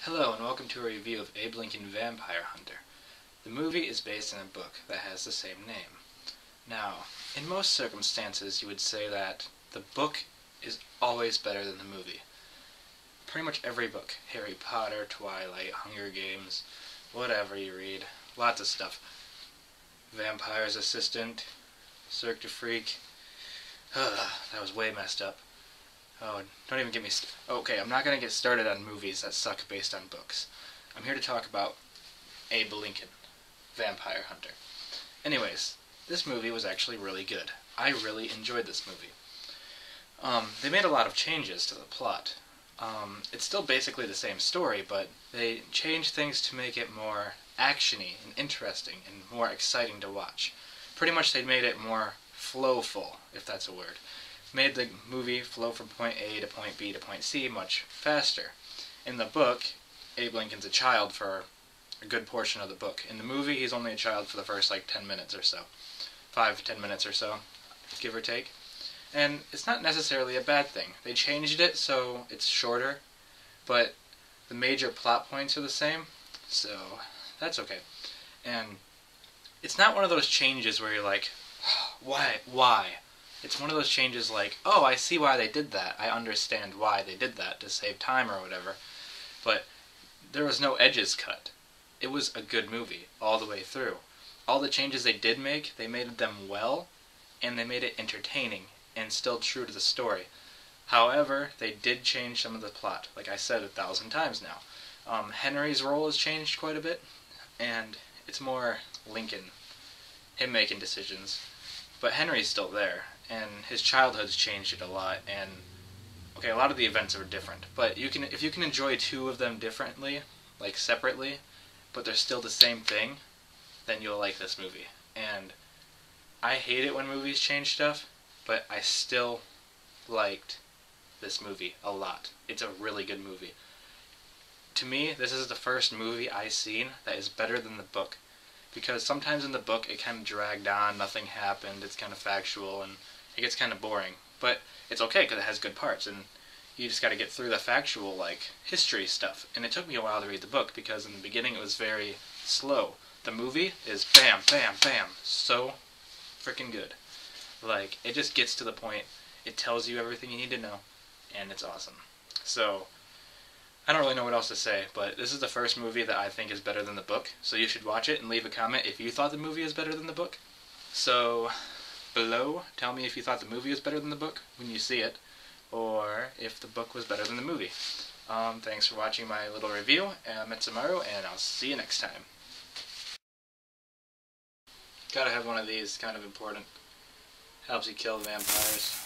Hello and welcome to a review of Abe Lincoln Vampire Hunter. The movie is based on a book that has the same name. Now, in most circumstances you would say that the book is always better than the movie. Pretty much every book, Harry Potter, Twilight, Hunger Games, whatever you read, lots of stuff. Vampire's Assistant, Cirque du Freak, that was way messed up. Oh, don't even get me okay, I'm not going to get started on movies that suck based on books. I'm here to talk about Abe Lincoln, Vampire Hunter. Anyways, this movie was actually really good. I really enjoyed this movie. They made a lot of changes to the plot. It's still basically the same story, but they changed things to make it more action-y and interesting and more exciting to watch. Pretty much they made it more flowful, if that's a word. Made the movie flow from point A to point B to point C much faster. In the book, Abe Lincoln's a child for a good portion of the book. In the movie, he's only a child for the first 10 minutes or so. 5-10 minutes or so, give or take. And it's not necessarily a bad thing. They changed it so it's shorter, but the major plot points are the same, so that's okay. And it's not one of those changes where you're like, why? It's one of those changes like, oh, I see why they did that. I understand why they did that, to save time or whatever. But there was no edges cut. It was a good movie all the way through. All the changes they did make, they made them well, and they made it entertaining and still true to the story. However, they did change some of the plot, like I said 1,000 times now. Henry's role has changed quite a bit, and it's more Lincoln, him making decisions. But Henry's still there, and his childhood's changed it a lot, and okay, a lot of the events are different, but if you can enjoy two of them differently, like separately, but they're still the same thing, then you'll like this movie. And I hate it when movies change stuff, but I still liked this movie a lot. It's a really good movie. To me, this is the first movie I've seen that is better than the book. Because sometimes in the book it kind of dragged on, nothing happened, it's kind of factual, and it gets kind of boring. But it's okay because it has good parts, and you just got to get through the factual, history stuff. And it took me a while to read the book because in the beginning it was very slow. The movie is bam, bam, bam, so freaking good. It just gets to the point, it tells you everything you need to know, and it's awesome. So, I don't really know what else to say, but this is the first movie that I think is better than the book, so you should watch it and leave a comment if you thought the movie is better than the book. So, below, tell me if you thought the movie was better than the book when you see it, or if the book was better than the movie. Thanks for watching my little review. I'm Etsa, and I'll see you next time. Gotta have one of these, kind of important. Helps you kill vampires.